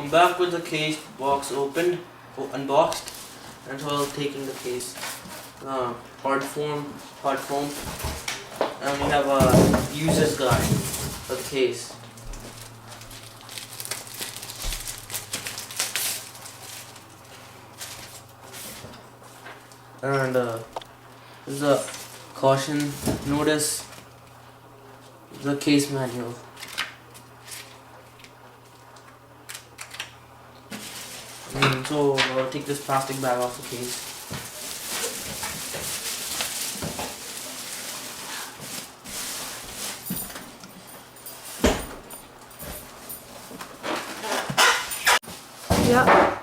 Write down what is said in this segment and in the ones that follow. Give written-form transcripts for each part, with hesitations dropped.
I'm back with the case box opened, unboxed, and so I'll take in the case. Hard foam, and we have a user's guide for the case. And this is a caution notice, the case manual. So I'll take this plastic bag off the case. Yeah.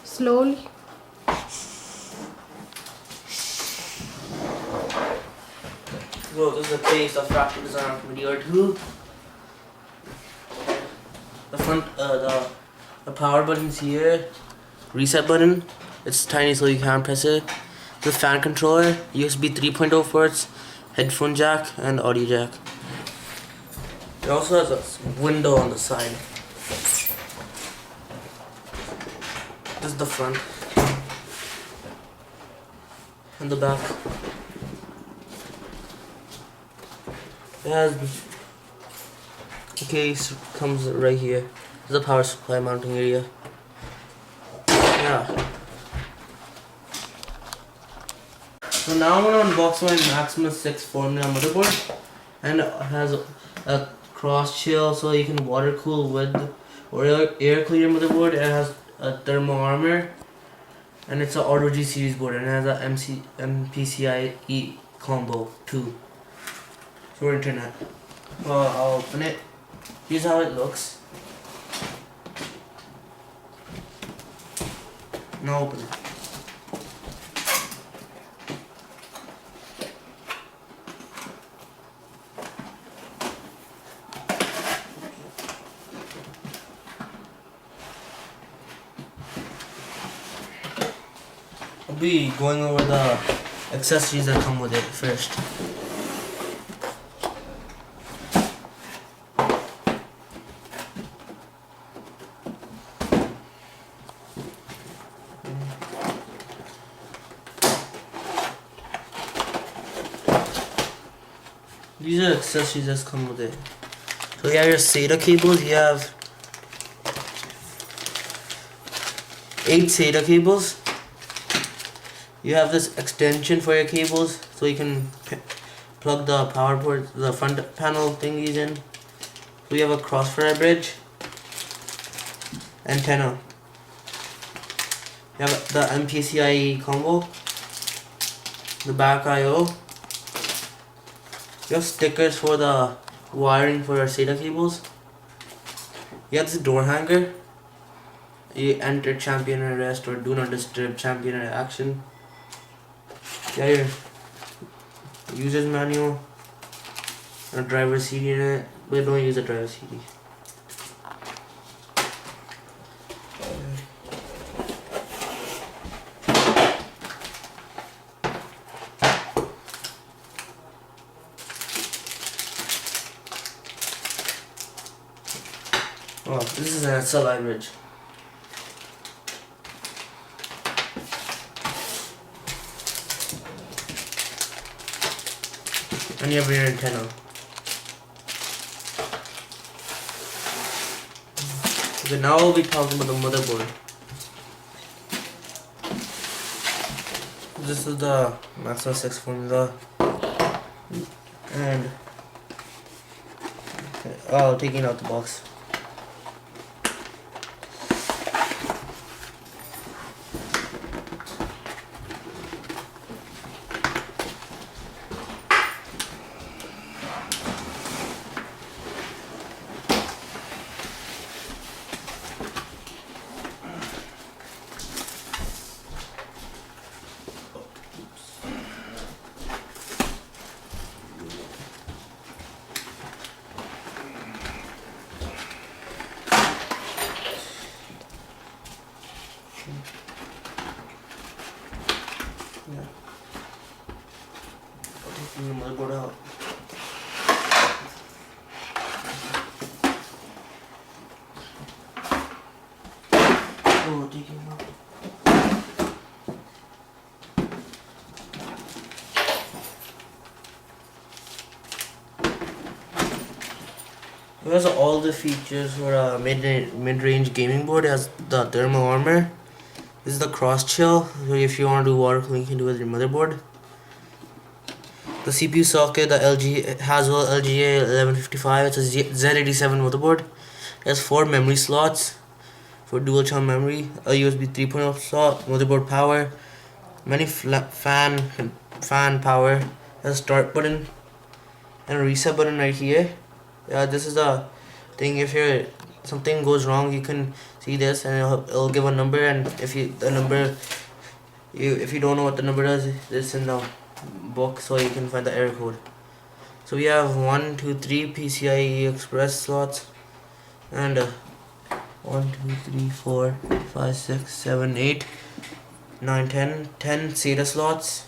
Slowly. So this is a case of fractal design of midi R2. The front, the power button's here. Reset button. It's tiny so you can't press it. The fan controller, USB 3.0 ports, headphone jack, and audio jack. It also has a window on the side. This is the front and the back. It has the case comes right here. This is the power supply mounting area. Yeah. So now I'm gonna unbox my Maximus 6 formula motherboard, and it has a cross chill so you can water cool with or air clear motherboard. It has a thermal armor, and it's an Auto G series board, and it has a MPCIe combo too for internet. Well, I'll open it. Here's how it looks. Now open it. I'll be going over the accessories that come with it first. These are accessories that come with it. So you have your SATA cables. You have 8 SATA cables. You have this extension for your cables, so you can plug the power port, the front panel thingies in. So you have a crossfire bridge, antenna. You have the MPCIe combo, the back I/O. You have stickers for the wiring for your SATA cables. You have this door hanger. You enter champion arrest or do not disturb champion action. You have your user's manual, a driver CD in it, but don't use a driver CD. Oh, this is an SLI bridge. And you have your antenna. Okay, now we'll be talking about the motherboard. This is the Maximus 6 formula. And taking out the box. Oh, take it out. It has all the features for a mid-range gaming board. It has the thermal armor. This is the cross chill, so if you want to do water cooling, you can do it with your motherboard. The CPU socket, the Haswell LGA 1155. It's a Z87 motherboard. It has 4 memory slots for dual channel memory, a USB 3.0 slot, motherboard power, many fan power. It has a start button and a reset button right here. This is the thing. If something goes wrong, you can see this, and it'll give a number. And if you don't know what the number does, it's in the book, so you can find the error code. So we have 1, 2, 3 PCIe Express slots, and 1, 2, 3, 4, 5, 6, 7, 8, 9, 10 SATA slots,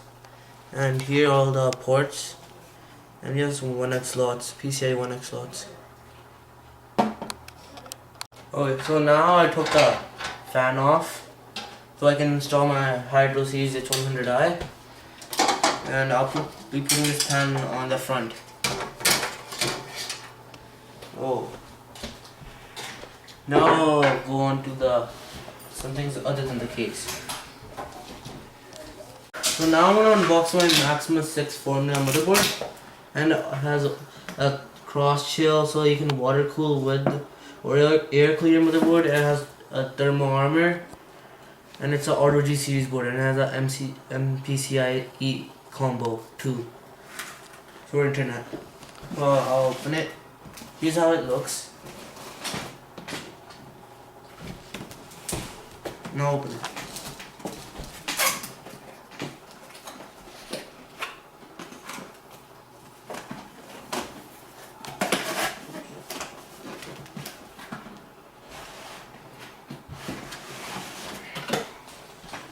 and here all the ports. And here's 1x slots, PCIe 1x slots. Okay, so now I took the fan off, so I can install my Hydro Series H100i, and I'll be putting this fan on the front. Oh. Now I'll go on to some things other than the case. So now I'm gonna unbox my Maximus 6 Formula motherboard. And it has a cross chill, so you can water cool with or air clear motherboard. It has a thermal armor, and it's an Auto G series board, and it has a MPCIe combo too for internet. Well, I'll open it. Here's how it looks. Now open it.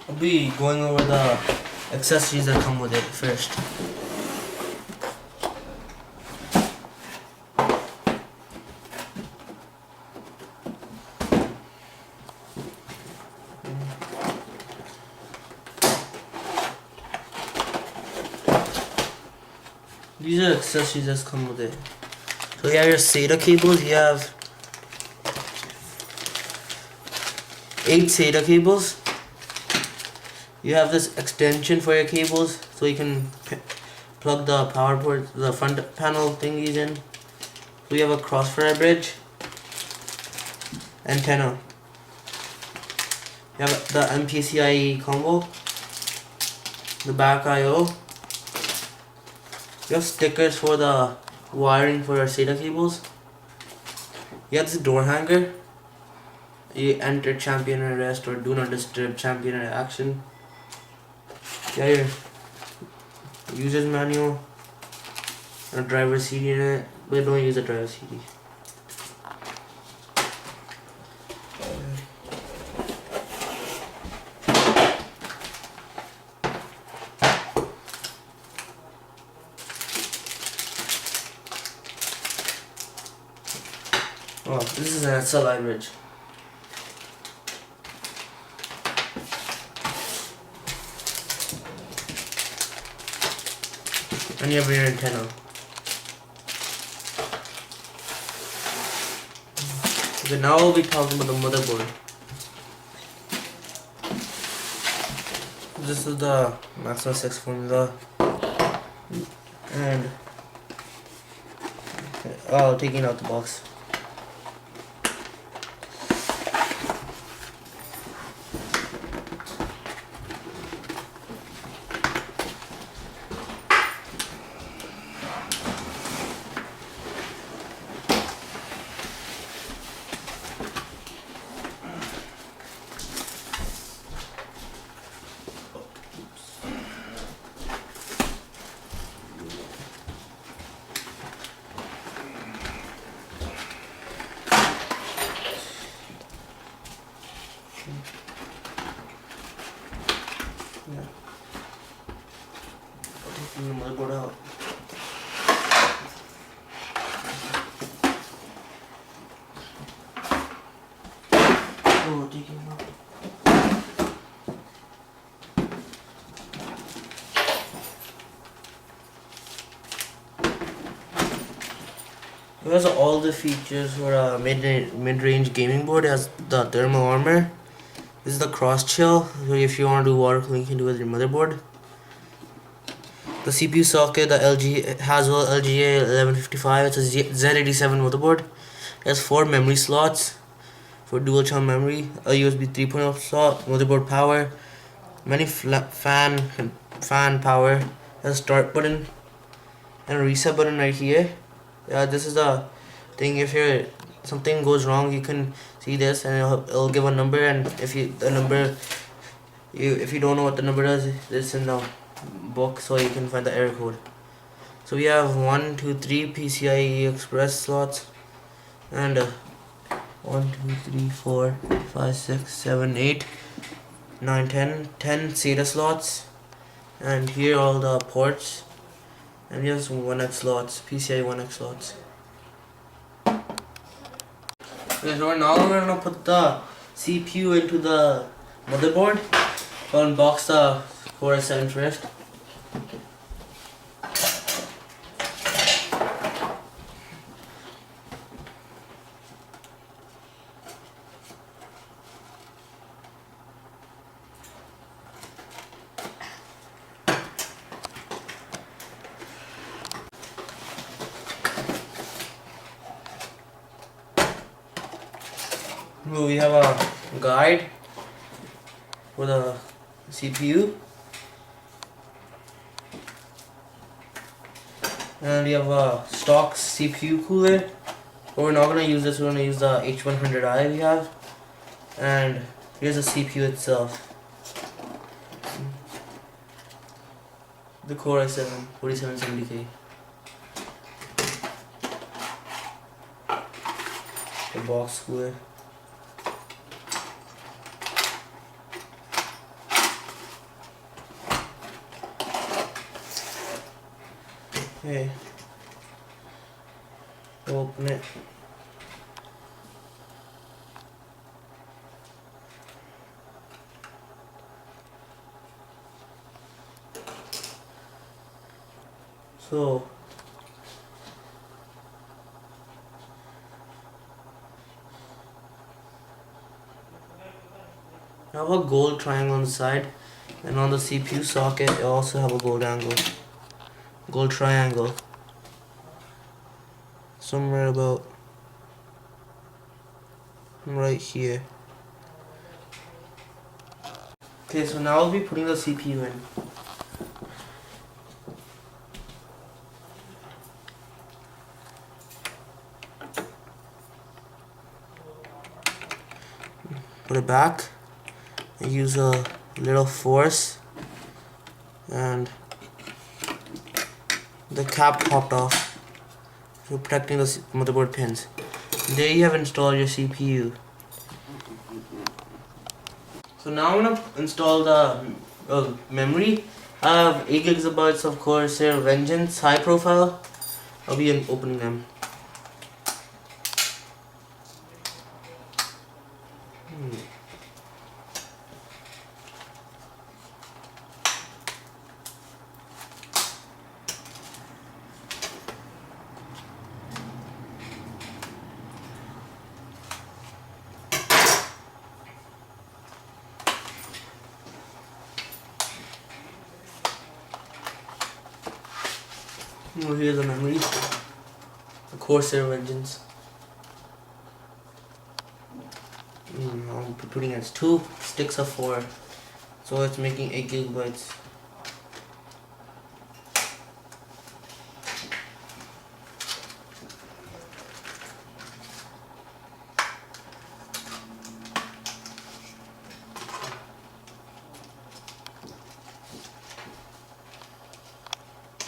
I'll be going over the accessories that come with it first. These are accessories that come with it. So you have your SATA cables. You have 8 SATA cables. You have this extension for your cables, so you can plug the power port, the front panel thingies in. So you have a crossfire bridge, antenna. You have the MPCIe combo, the back I/O. You have stickers for the wiring for your SATA cables. You have this door hanger. You enter champion at rest or do not disturb champion at action. You have your user's manual and a driver CD in it, but don't use a driver CD. Oh, this is an SLI bridge. And you have your antenna. Okay, now we'll be talking about the motherboard. This is the Maximus 6 Formula, and taking out the box. Yeah. Taking the motherboard out. Oh, taking it out. It has all the features for a mid-range gaming board. It has the thermal armor. This is the cross chill. So if you want to do water cooling, you can do it with your motherboard. The CPU socket, the LG Haswell LGA 1155. It's a Z87 motherboard. It has 4 memory slots for dual channel memory, a USB 3.0 slot, motherboard power, many fan power. It has a start button and a reset button right here. This is the thing. If something goes wrong, you can see this, and it'll give a number. And if you don't know what the number is, it's in the book, so you can find the error code. So we have 1, 2, 3 PCIe Express slots, and 1, 2, 3, 4, 5, 6, 7, 8, 9, 10 SATA slots, and here all the ports, and here's 1X slots, PCIe 1X slots. Okay, so now we're gonna put the CPU into the motherboard. I'll unbox the Core i7 first. We have a guide for the CPU, and we have a stock CPU cooler, but we're not going to use this. We're going to use the H100i we have, and here's the CPU itself, the Core i7 4770K. The box cooler. Okay, open it. So I have a gold triangle on the side, and on the CPU socket I also have a gold triangle somewhere about right here. Okay, so now I'll be putting the CPU in. Put it back and use a little force, and the cap popped off, so protecting the motherboard pins. There you have installed your CPU. So now I'm gonna install the memory. I have 8 gigabytes of Corsair Vengeance high profile. I'll be opening them. Oh, here's the memory. The Corsair Vengeance. I'm putting it as 2 sticks of 4, so it's making 8 gigabytes.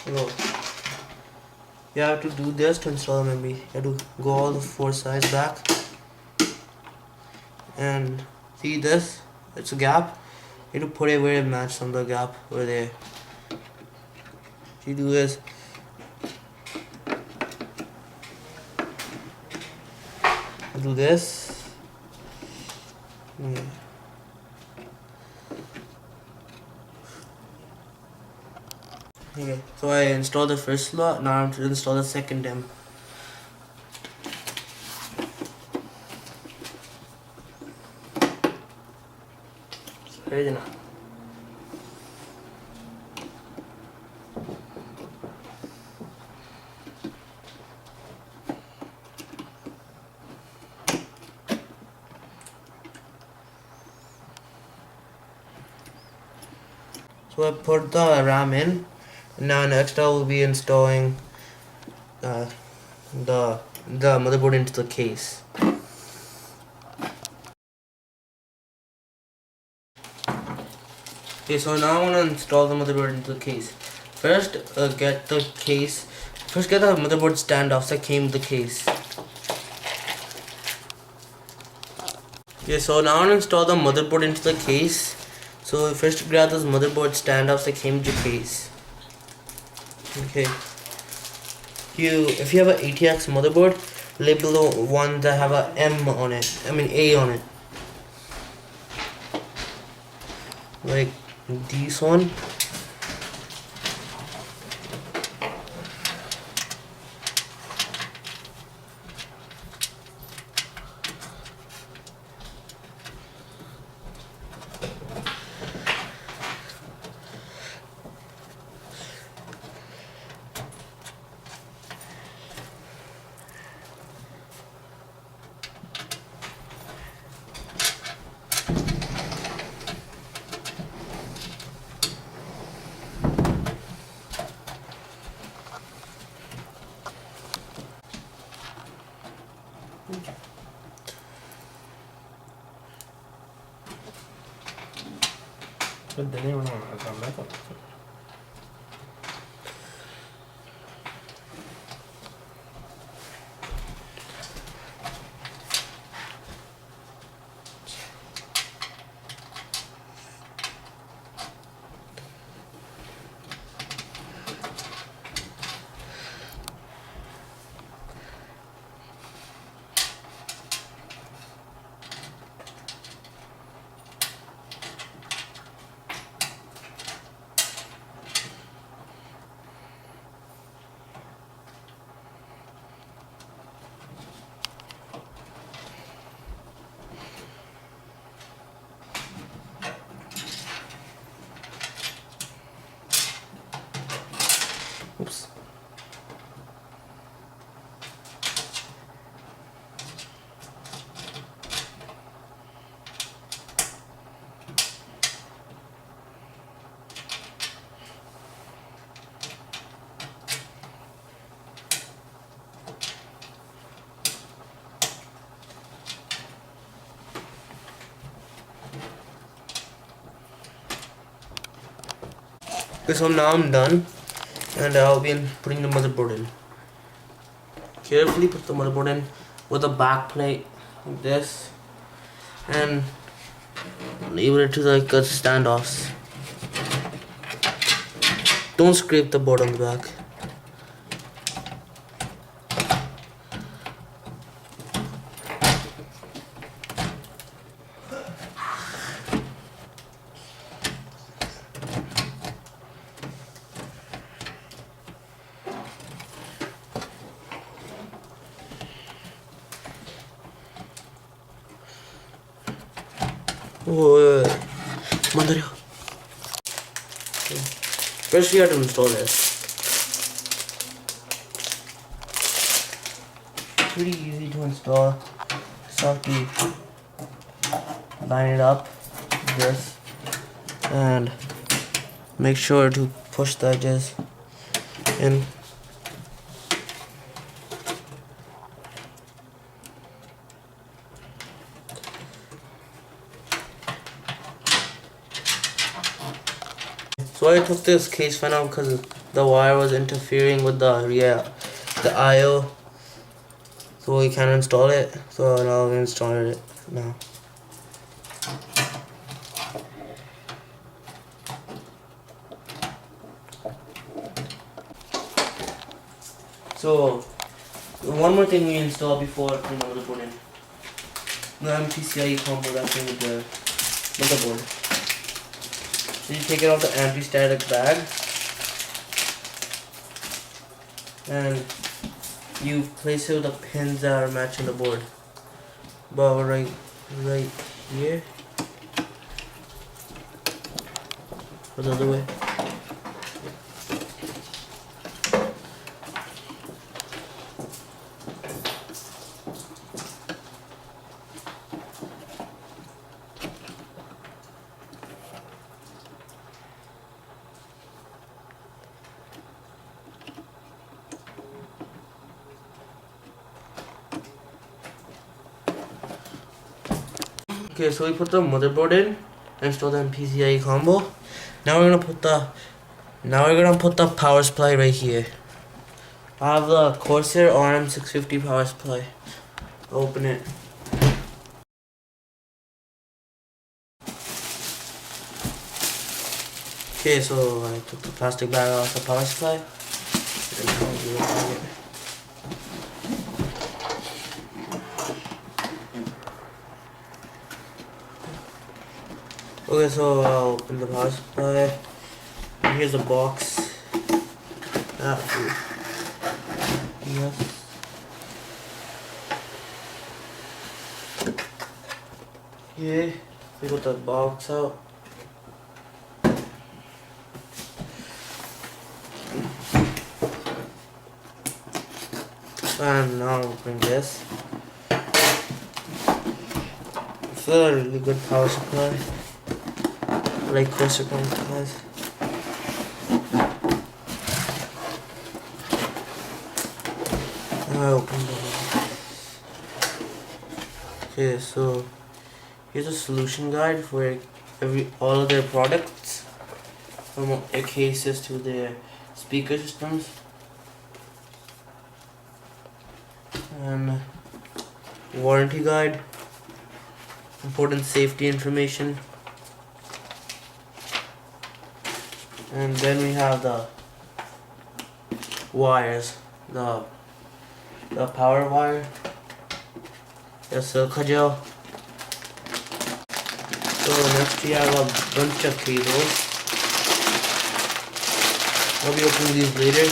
Hello. You have to do this to install memory. You have to go all the 4 sides back, and see this, it's a gap. You have to put it where it matches on the gap over there. You do this. Do this. Okay, so I installed the first slot, now I have to install the second DIMM. So I put the RAM in. Now next I will be installing the motherboard into the case. Okay, so now I want to install the motherboard into the case. First, get the motherboard standoffs that came with the case. Okay, so now I want to install the motherboard into the case. So first grab those motherboard standoffs that came with the case. Okay. If you have an ATX motherboard, label the one that have a M on it. I mean A on it. Like this one. Oops. Okay, so now I'm done, and I'll be putting the motherboard in. Carefully put the motherboard in with a back plate like this, and leave it to the standoffs. Don't scrape the board on the back. Oh, Mandario. First we have to install this. Pretty easy to install. Just have to line it up like this and make sure to push the edges in. So I took this case fan out because the wire was interfering with the IO, so we can't install it. So now we installed it now. So one more thing we install before putting the motherboard in: the MPCIe combo that came with the motherboard. So you take it out the anti-static bag and you place it with the pins that are matching the board. About right here. Or the other way. Okay, so we put the motherboard in, install the PCIe combo. Now we're gonna put the power supply right here. I have the Corsair RM650 power supply. Open it. Okay, so I took the plastic bag off the power supply. And now we open it. Okay, so I'll open the power supply. And here's a box. Yes. Okay, we got the box out. And now I'll open this. It's a really good power supply. Like Corsair power supplies. I opened it. Okay, so here's a solution guide for all of their products, from their cases to their speaker systems, and warranty guide, important safety information, and then we have the wires, the power wire, the silica gel. So next we have a bunch of cables. I'll be opening these later.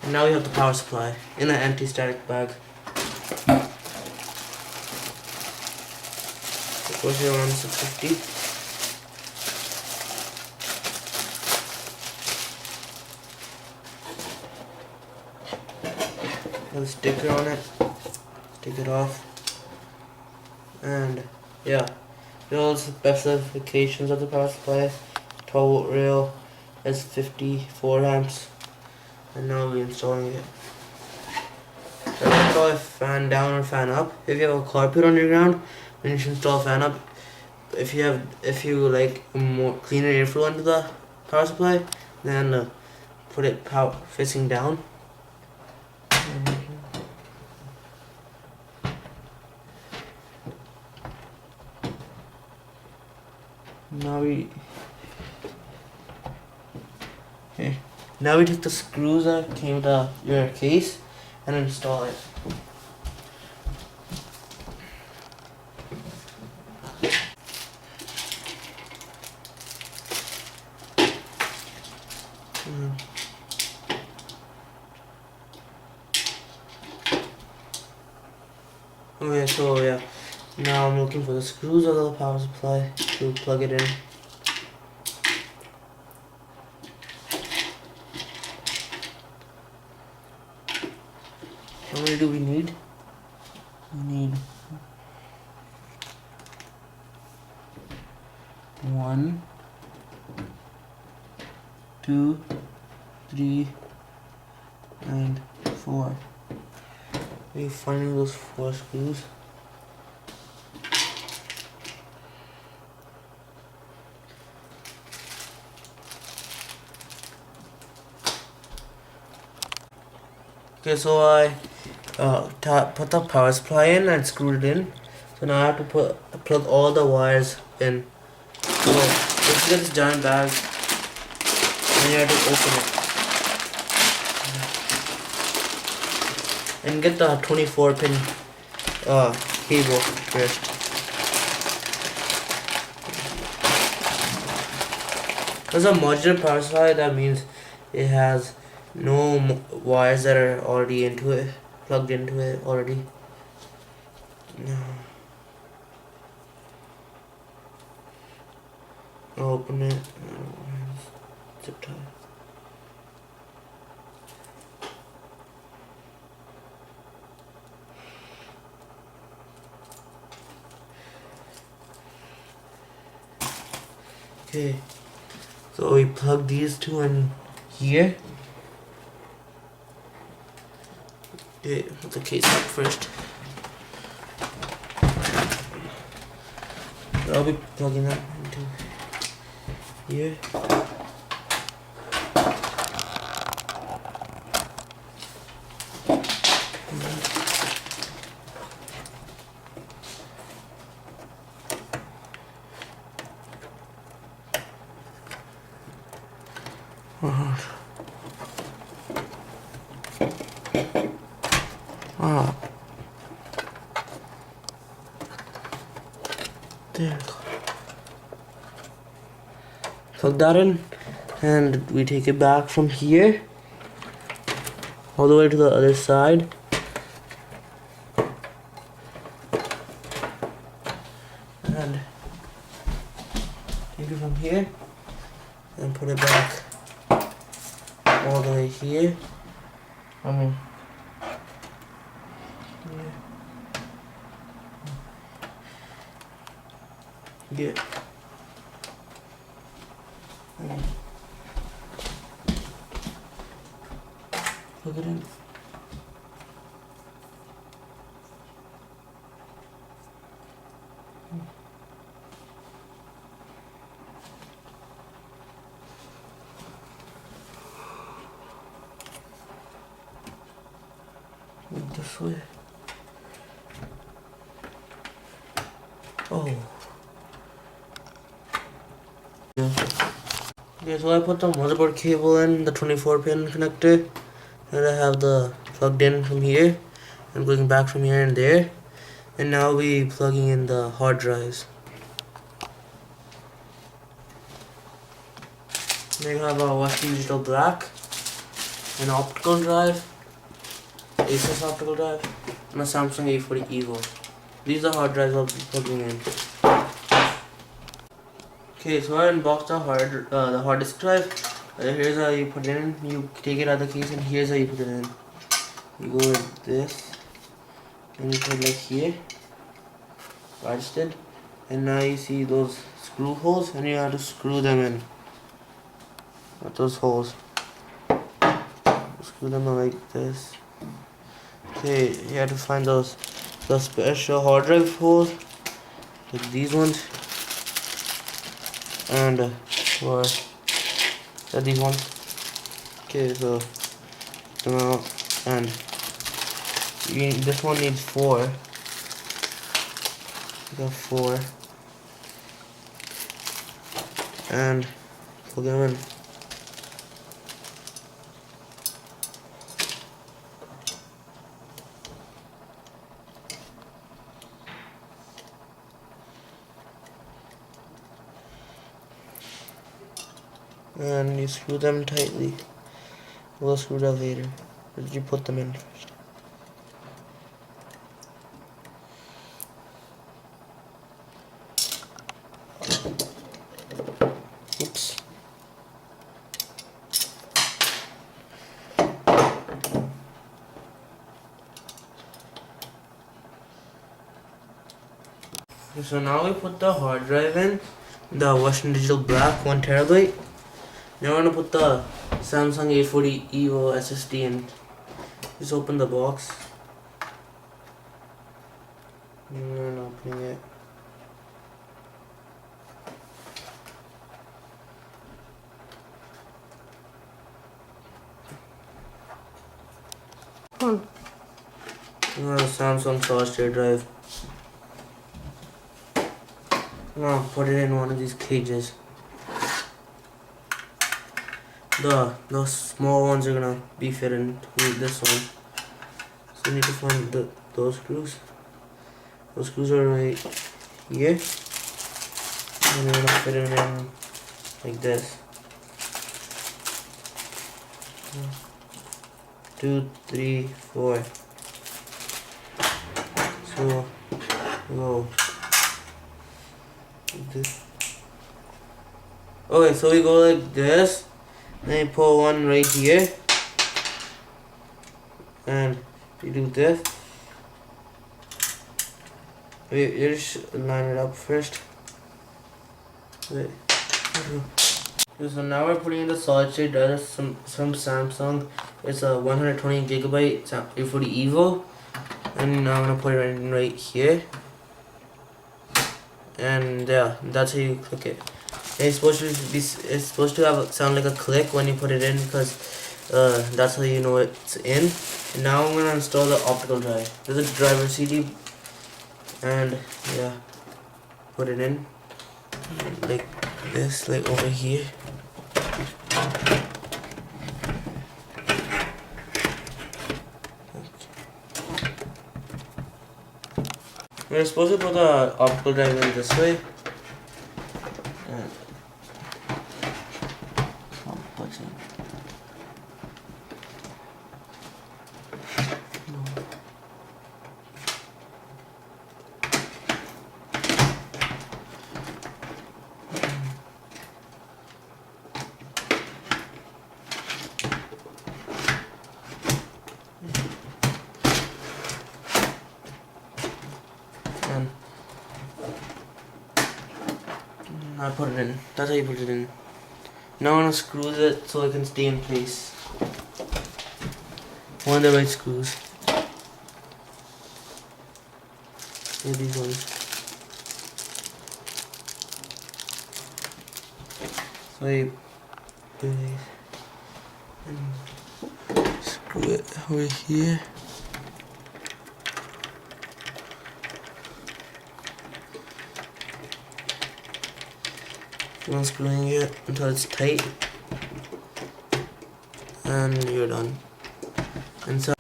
And now we have the power supply in an anti-static bag. Of course you're on 650. Have a sticker on it. Take it off. And yeah, here's all the specifications of the power supply. 12 volt rail, has 54 amps, and now we're installing it. So I install a fan down or fan up. If you have a carpet on your ground, then you should install a fan up. If you like more cleaner airflow into the power supply, then put it facing down. Now we take the screws that came with your case and install it. Okay, so yeah, now I'm looking for the screws of the power supply to plug it in. How many do we need? We need 1, 2, 3, and 4. Are you finding those 4 screws? Okay, so I put the power supply in and screwed it in. So now I have to plug all the wires in. So let's get this giant bag, and you have to open it and get the 24-pin cable first. There's a modular power supply. That means it has no wires that are already plugged into it already. No. I'll open it. Zip tie. Okay, so we plug these two in here. Okay, put the case up first. I'll be plugging that into here. Ah, there. Plug that in, and we take it back from here all the way to the other side. And take it from here and put it back all the way here. Here. Get. Plug it in. This way. Oh. Yeah. Okay, so I put the motherboard cable in the 24-pin connector, and I have the plugged in from here and going back from here and there, and now we plugging in the hard drives. They have a Western Digital Black, an optical drive, asus optical drive, and a Samsung A40 Evo. These are hard drives I'll be plugging in. Okay, so I unboxed the hard disk drive. Here's how you put it in. You take it out of the case, and here's how you put it in. You go like this, and you put it like here, registered, and now you see those screw holes, and you have to screw them in with those holes. Screw them in like this. Okay, you have to find the special hard drive holes, like these ones. And these ones. Okay, so come out, and this one needs 4. You got 4, and plug them in. And you screw them tightly. We'll screw that later. Or did you put them in first? Oops. Okay, so now we put the hard drive in, the Western Digital Black 1 terabyte. Now we're gonna put the Samsung A40 Evo SSD in. Just open the box. And we're not opening it. Samsung solid state drive. Now put it in one of these cages. The small ones are gonna be fit into this one. So you need to find those screws. Those screws are right here. And you're gonna fit it in like this. 2, 3, 4. So go like this. Okay, so we go like this, then you pull one right here, and you do this. Wait, you just line it up first. Wait. So now we're putting in the solid state drive from Samsung. It's a 120 gigabyte 840 Evo, and now I'm gonna put it right here. And yeah, that's how you click it. And it's supposed to sound like a click when you put it in, because that's how you know it's in. And now I'm gonna install the optical drive. There's a driver CD, and yeah, put it in like this, like over here. We're supposed to put the optical drive in this way. And I put it in. That's how you put it in. Now I'm gonna screw it so it can stay in place. One of the right screws. Yeah, these ones. So you do these and screw it over here. Keep on screwing it until it's tight, and you're done. And so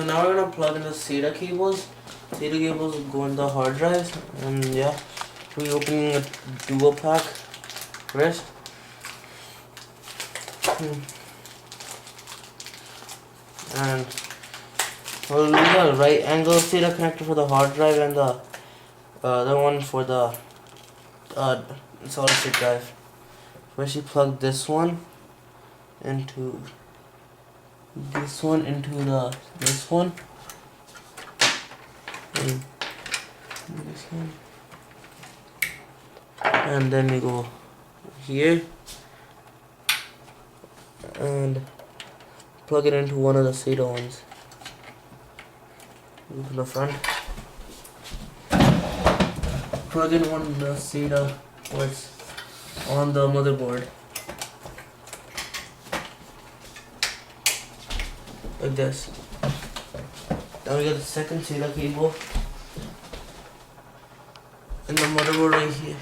now we're gonna plug in the SATA cables. SATA cables go in the hard drives, and yeah, we're opening a dual pack first. And we'll use a right angle SATA connector for the hard drive, and the other one for the solid state drive. First you plug this one into this one, and this one. And then we go here and plug it into one of the SATA ones. Go to the front. Plug in one of the SATA ports on the motherboard. Like this. Now we got the second SATA cable in the motherboard right here.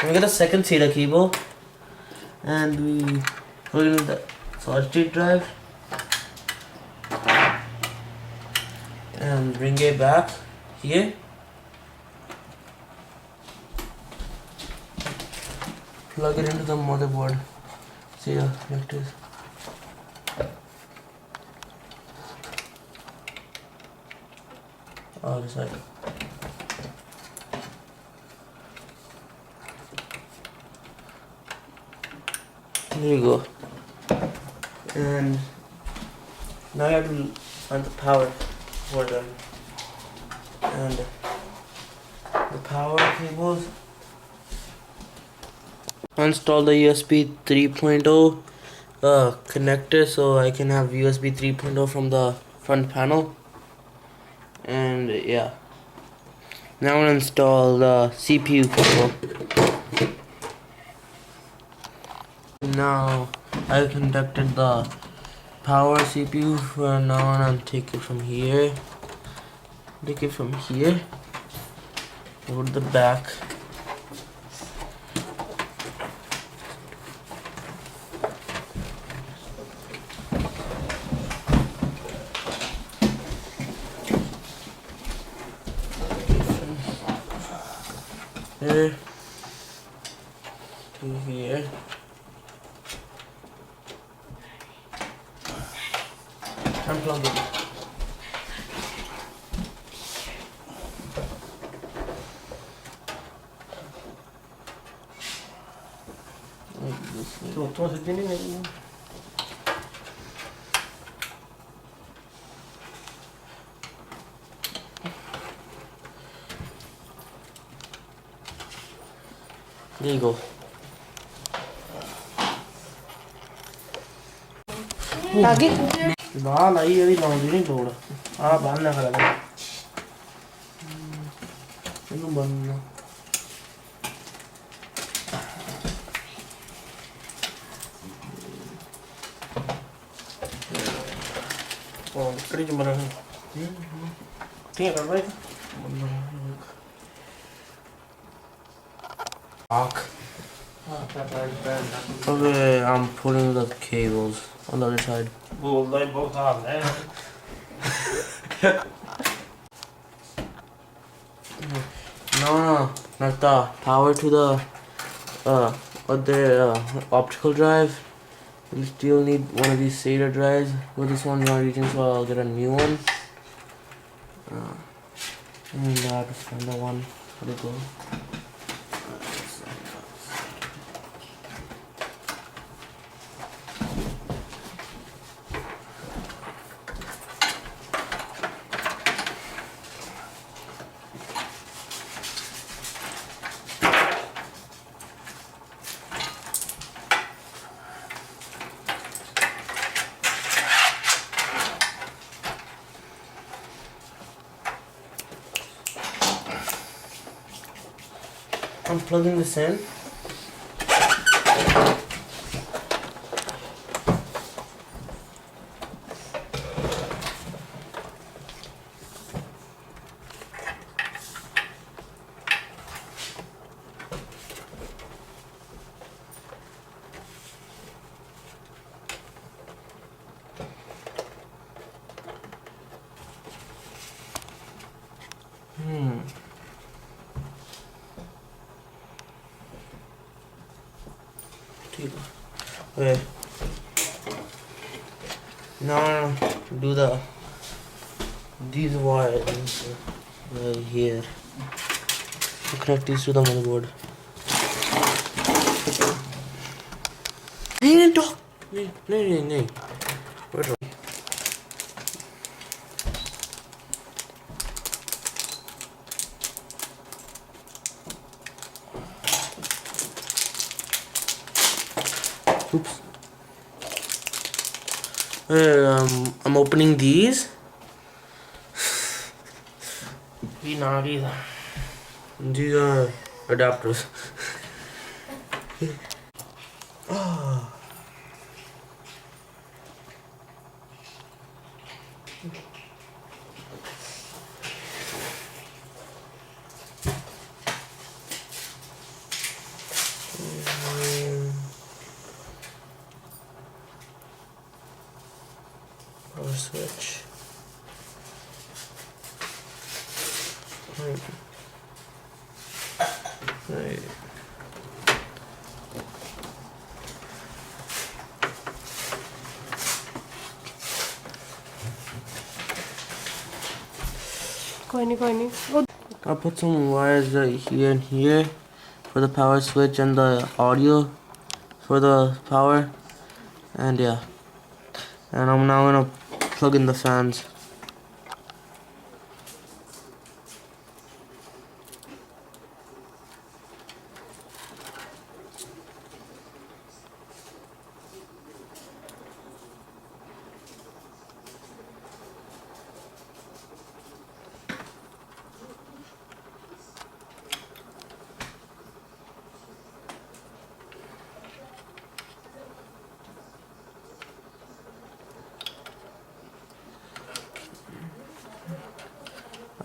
Now we got the second SATA cable, and we plug it in the solid state drive and bring it back here. Plug it into the motherboard. SATA connectors. Other side. There you go. And now you have to find the power for them. And the power cables. Install the USB 3.0 connector so I can have USB 3.0 from the front panel. And yeah, now I'm gonna install the CPU cable. Now I've connected the power CPU. For now I'm gonna take it from here. Go to the back. Here to here. Unplug it. ਉੱਥੋਂ ਸਿੱਧੀ ਨਹੀਂ ਗਈ। There you go. आगे ਬਾਹ ਲਾਈ ਇਹਦੀ ਲਾਉਂਦੀ ਨਹੀਂ ਲੋੜ ਆਹ ਬੰਨ ਨਾ ਕਰਾ ਇਹਨੂੰ ਬੰਨਣਾ ਉਹ ਕਰੀ ਜਮਰਾ ਠੀਕ ਕਰ ਬਾਈ Okay, I'm pulling the cables on the other side. ਬੋਲਦਾ ਹੀ ਬਹੁਤ ਹਾਲ ਹੈ No, not the power to the other optical drive. You still need one of these SATA drives. Well, this one's not reaching, so I'll get a new one. And I have to find the one. Where'd it go? I'm plugging this in. Okay. Now do these wires right here. Connect these to the motherboard. Nee, doch. Nee. Wait. Oops. I'm opening these. ਵੀ ਨਾ ਕੀ These are adapters. Power switch. Right. कोई नहीं I'll put some wires right here and here for the power switch and the audio for the power, and yeah, and I'm now gonna plug in the fans.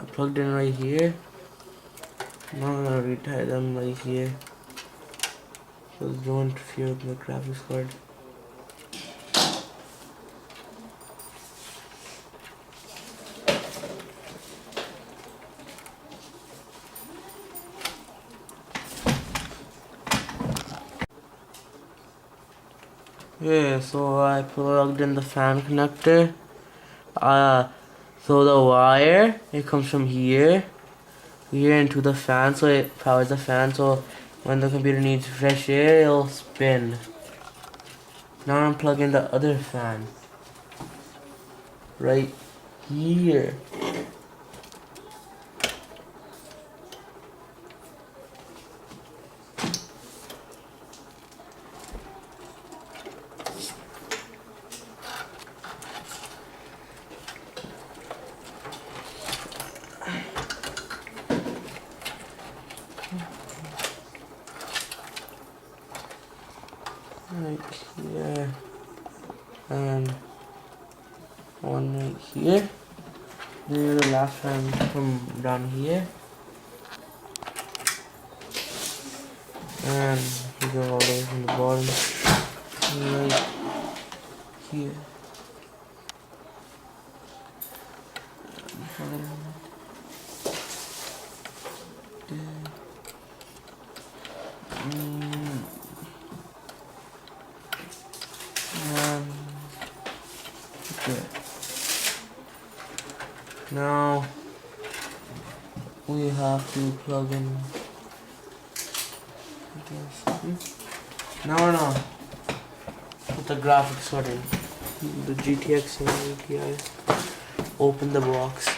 I plugged in right here. Now I'm gonna retie them right here so they don't interfere with my graphics card. Yeah, so I plugged in the fan connector. So the wire, it comes from here into the fan, so it powers the fan, so when the computer needs fresh air, it'll spin. Now I'm plugging the other fan right here. Right here and one right here. Then the last fan from down here, and you go all the way from the bottom right here. Okay. Now we have to plug in this. Now put the graphics card in. The GTX 780 Ti. Open the box.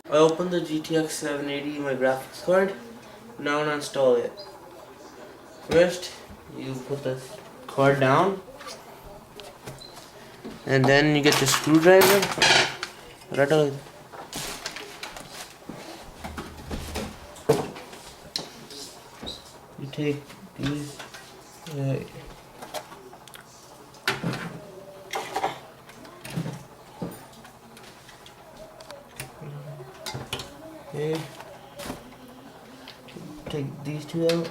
I opened the GTX 780, my graphics card. Now I'm gonna install it. First, you put the card down, and then you get your screwdriver. Rattle. You take these. Okay. Take these two out.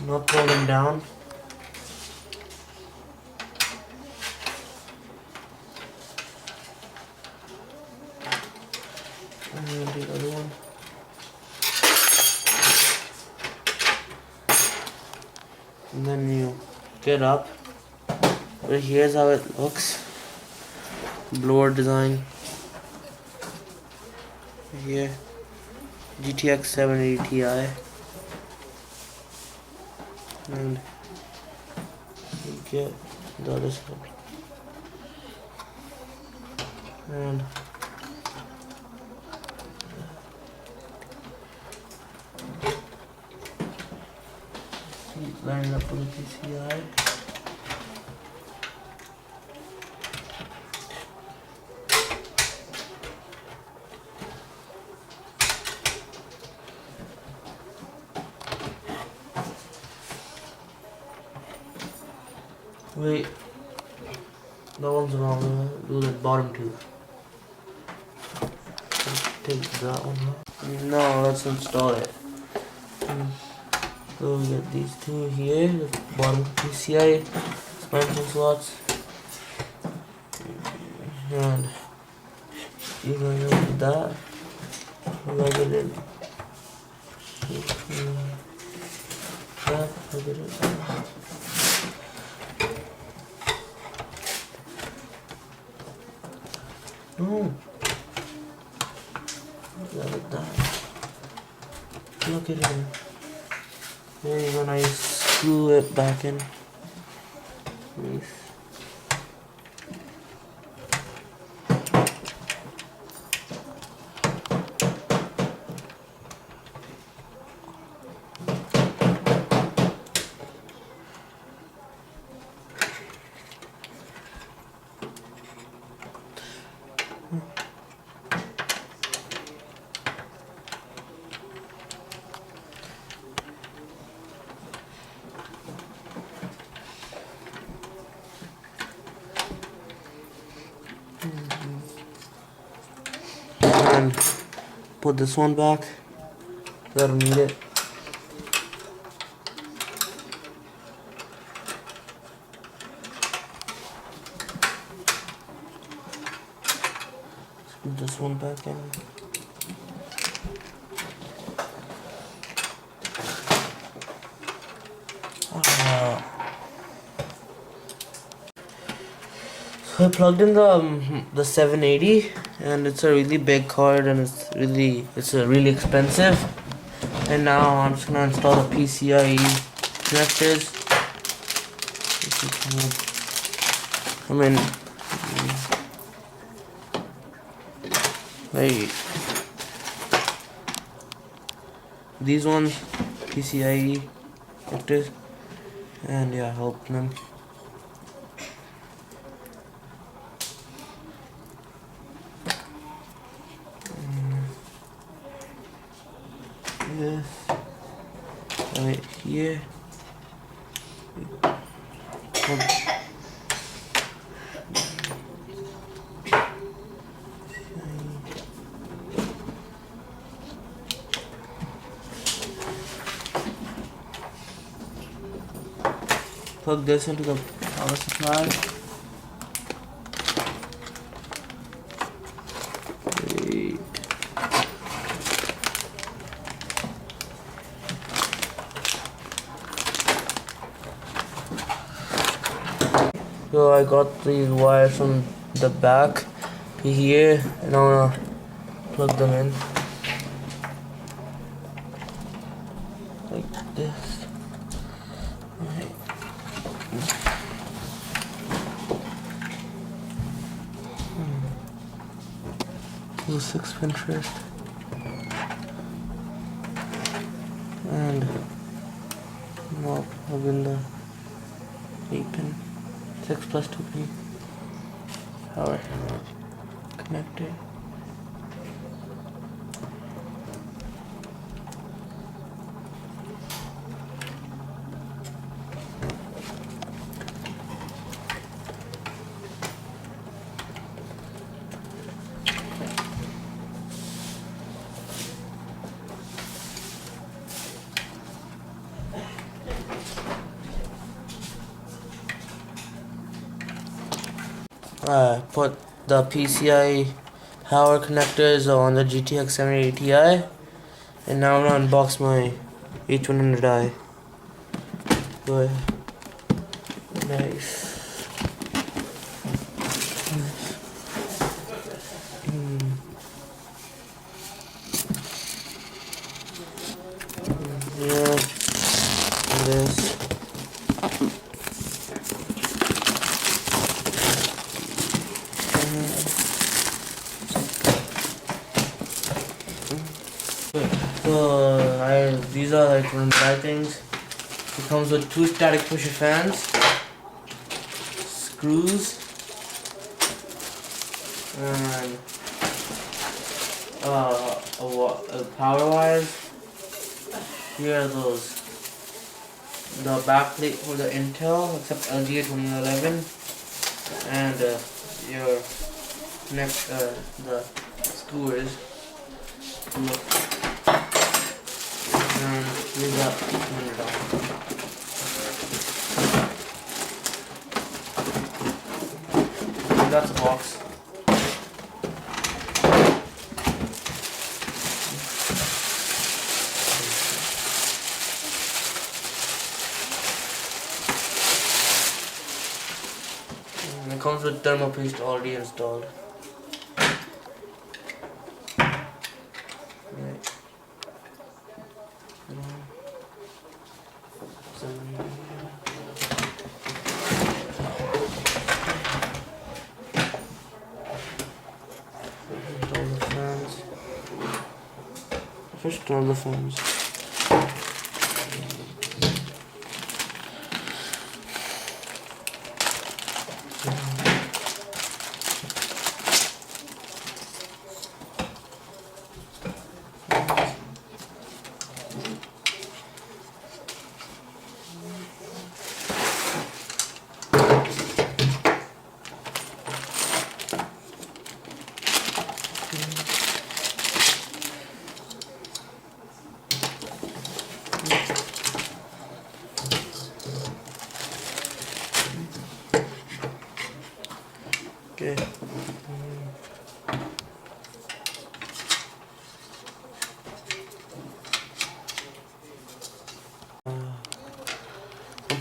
Not pull them down. And then the other one. And then you get up. But here's how it looks. Blower design. Here. GTX 780 Ti. And you get the other side. And line it up with the PCI. Wait, that one's wrong. Do the bottom two. Take that one out. No, let's install it. So we get these two here, the bottom PCI expansion slots, and you're going to do that. Plug it in. That, plug it in. No. Like that. Look at it. There you go, now you screw it back in. Nice. And put this one back. I don't need it. this one back in. So I plugged in the 780, and it's a really big card, and it's really expensive. And now I'm just gonna install the PCIe connectors. I mean, wait, these ones PCIe connectors, and yeah, open them. This right here. Plug this into the power supply. Wait. So I got these wires from the back to here, and I'm gonna plug them in like this. Right. Do 6-pin first, and now plug in the 8-pin. 6 plus 2 pin power connector. Put the PCI power connectors on the GTX 780 Ti, and now I'm gonna unbox my H100i. Good. Nice. Yeah. This. So these are like one of the things. It comes with 2 static pusher fans, screws, and power wires. Here are those. The back plate for the Intel, except LGA 2011, and your next the screws. And here's that that's a box. And it comes with thermal paste already installed. Right. First turn the fans.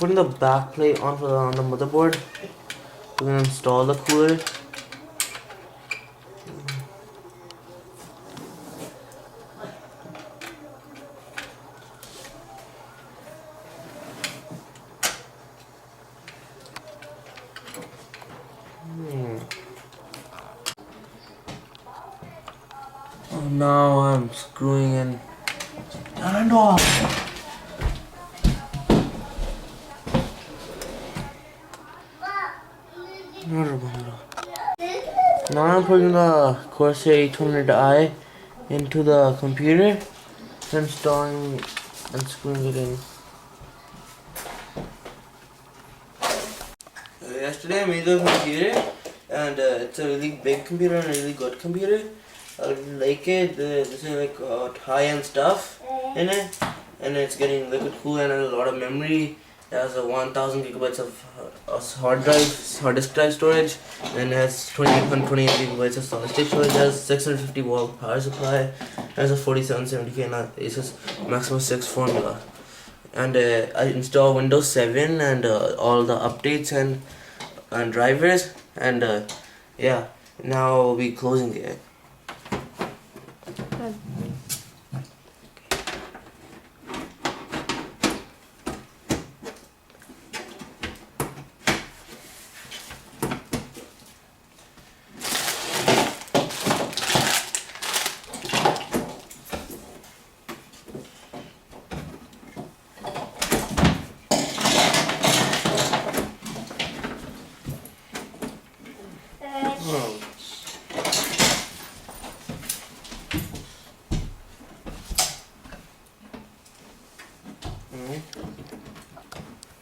putting the back plate on the motherboard. We're gonna install the cooler. Oh, now I'm screwing in and off. Now I'm putting the Corsair 800i into the computer, installing and screwing it in. Yesterday I made the computer, and it's a really big computer and a really good computer. I really like it. This is like high-end stuff in it, and it's getting liquid cool and a lot of memory. It has a 1000 gigabytes of hard disk drive storage, and it has 2828 gigabytes of solid state storage. It has 650 volt power supply. It has a 4770K asus maximus 6 formula, and I installed Windows 7 and all the updates and drivers, and yeah, now I'll be closing it.